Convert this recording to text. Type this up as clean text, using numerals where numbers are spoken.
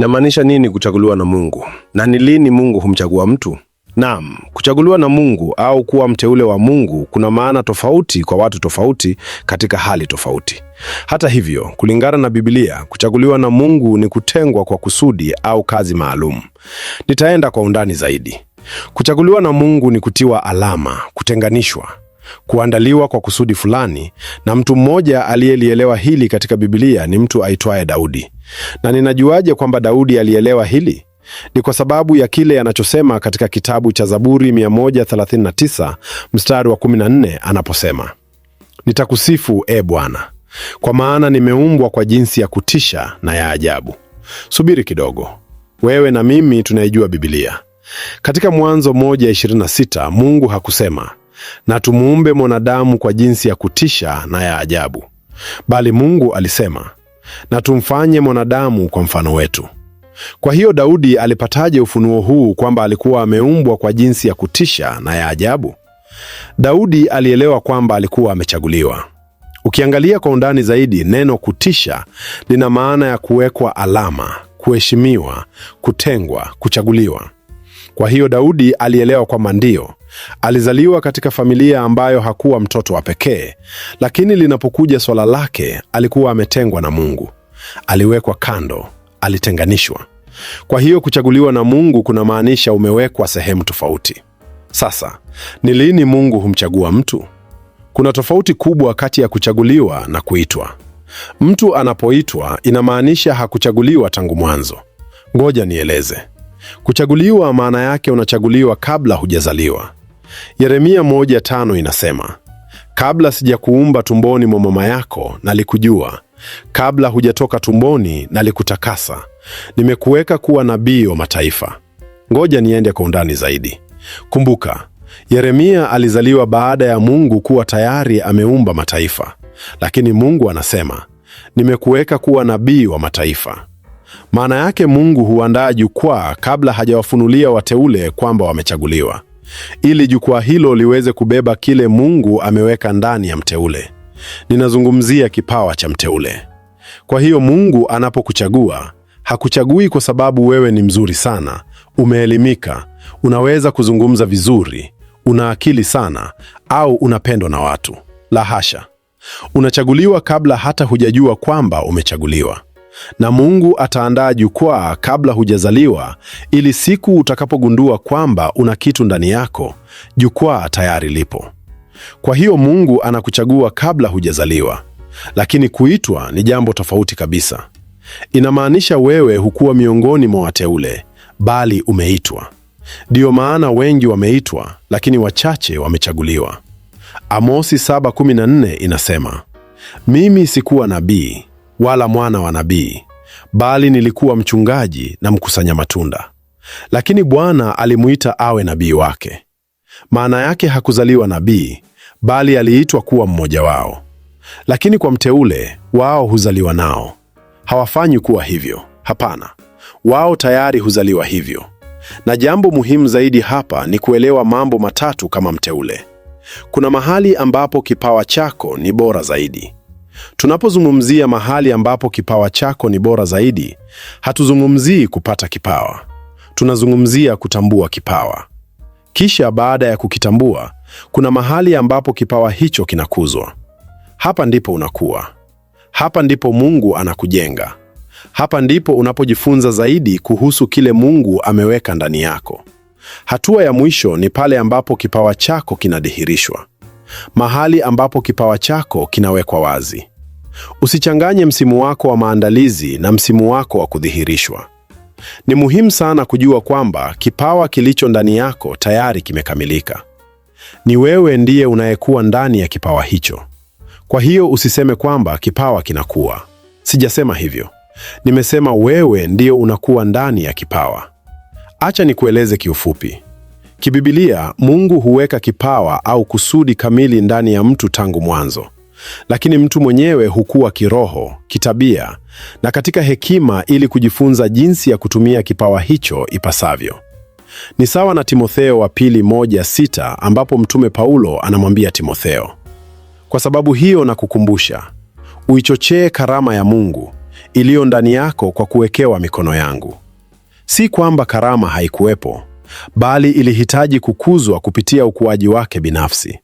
Inamaanisha nini kuchaguliwa na Mungu? Na ni lini Mungu humchagua mtu? Naam, kuchaguliwa na Mungu au kuwa mteule wa Mungu kuna maana tofauti kwa watu tofauti katika hali tofauti. Hata hivyo, kulingana na Biblia, kuchaguliwa na Mungu ni kutengwa kwa kusudi au kazi maalum. Nitaenda kwa undani zaidi. Kuchaguliwa na Mungu ni kutiwa alama, kutenganishwa, kuandaliwa kwa kusudi fulani, na mtu mmoja aliyelielewa hili katika Biblia ni mtu aitwaye Daudi. Na ninajuaje kwamba Daudi alielewa hili? Ni kwa sababu ya kile anachosema katika kitabu cha Zaburi 139 mstari wa 14 anaposema, "Nitakusifu, Bwana, kwa maana nimeumbwa kwa jinsi ya kutisha na ya ajabu." Subiri kidogo. Wewe na mimi tunaijua Biblia. Katika Mwanzo 1:26 Mungu hakusema, "Na tumuumbe mwanadamu kwa jinsi ya kutisha na ya ajabu." Bali Mungu alisema, "Na tumfanye mwanadamu kwa mfano wetu." Kwa hiyo Daudi alipataje ufunuo huu kwamba alikuwa ameumbwa kwa jinsi ya kutisha na ya ajabu? Daudi alielewa kwamba alikuwa amechaguliwa. Ukiangalia kwa undani zaidi, neno kutisha lina maana ya kuwekwa alama, kuheshimiwa, kutengwa, kuchaguliwa. Kwa hiyo Daudi alielewa kwamba ndio, alizaliwa katika familia ambayo hakuwa mtoto wa pekee, lakini linapokuja swala lake, alikuwa ametengwa na Mungu. Aliwekwa kando, alitenganishwa. Kwa hiyo kuchaguliwa na Mungu kunamaanisha umewekwa sehemu tofauti. Sasa, ni lini Mungu humchagua mtu? Kuna tofauti kubwa kati ya kuchaguliwa na kuitwa. Mtu anapoitwa inamaanisha hakuchaguliwa tangu mwanzo. Ngoja nieleze. Kuchaguliwa maana yake unachaguliwa kabla hujazaliwa. Yeremia 1:5 inasema, "Kabla sijakuumba tumboni mwa mama yako nalikujua, kabla hujatoka tumboni nalikutakasa, nimekuweka kuwa nabii wa mataifa." Ngoja niende kwa undani zaidi. Kumbuka, Yeremia alizaliwa baada ya Mungu kuwa tayari ameumba mataifa, lakini Mungu anasema, "Nimekuweka kuwa nabii wa mataifa." Maana yake Mungu huandaa jukwaa kabla hajawafunulia wateule kwamba wamechaguliwa, ili jukwaa hilo liweze kubeba kile Mungu ameweka ndani ya mteule. Ninazungumzia kipawa cha mteule. Kwa hiyo Mungu anapokuchagua, hakuchagui kwa sababu wewe ni mzuri sana, umeelimika, unaweza kuzungumza vizuri, una akili sana, au unapendwa na watu. La hasha. Unachaguliwa kabla hata hujajua kwamba umechaguliwa. Na Mungu ataandaa jukwaa kabla hujazaliwa, ili siku utakapogundua kwamba una kitu ndani yako, jukwaa tayari lipo. Kwa hiyo Mungu anakuchagua kabla hujazaliwa, lakini kuitwa ni jambo tofauti kabisa. Inamaanisha wewe hukuwa miongoni mwa wateule, bali umeitwa. Ndiyo maana wengi wameitwa, lakini wachache wamechaguliwa. Amosi 7:14 inasema, "Mimi sikuwa nabii wala mwana wa nabii, bali nilikuwa mchungaji na mkusanya matunda. Lakini Bwana alimuita awe nabii wake." Maana yake hakuzaliwa nabii, bali aliitwa kuwa mmoja wao. Lakini kwa mteule, wao huzaliwa nao. Hawafanyi kuwa hivyo. Hapana. Wao tayari huzaliwa hivyo. Na jambo muhimu zaidi hapa ni kuelewa mambo matatu kama mteule. Kuna mahali ambapo kipawa chako ni bora zaidi. Tunapozungumzia mahali ambapo kipawa chako ni bora zaidi, hatuzungumzii kupata kipawa. Tunazungumzia kutambua kipawa. Kisha baada ya kukitambua, kuna mahali ambapo kipawa hicho kinakuzwa. Hapa ndipo unakuwa. Hapa ndipo Mungu anakujenga. Hapa ndipo unapojifunza zaidi kuhusu kile Mungu ameweka ndani yako. Hatua ya mwisho ni pale ambapo kipawa chako kinadhihirishwa. Mahali ambapo kipawa chako kinawekwa wazi. Usichanganye msimu wako wa maandalizi na msimu wako wa kudhihirishwa. Ni muhimu sana kujua kwamba kipawa kilicho ndani yako tayari kimekamilika. Ni wewe ndiye unayekuwa ndani ya kipawa hicho. Kwa hiyo usiseme kwamba kipawa kinakuwa. Sijasema hivyo. Nimesema wewe ndiye unakuwa ndani ya kipawa. Acha nikueleze kiufupi. Kibibilia, Mungu huweka kipawa au kusudi kamili ndani ya mtu tangu mwanzo. Lakini mtu mwenyewe hukua kiroho, kitabia, na katika hekima ili kujifunza jinsi ya kutumia kipawa hicho ipasavyo. Ni sawa na Timotheo wa pili 1:6 ambapo Mtume Paulo anamwambia Timotheo, "Kwa sababu hiyo nakukumbusha, uichochee karama ya Mungu, iliyo ndani yako kwa kuwekewa mikono yangu. Si kwamba karama haikuwepo, bali ilihitaji kukuzwa kupitia ukuaji wake binafsi.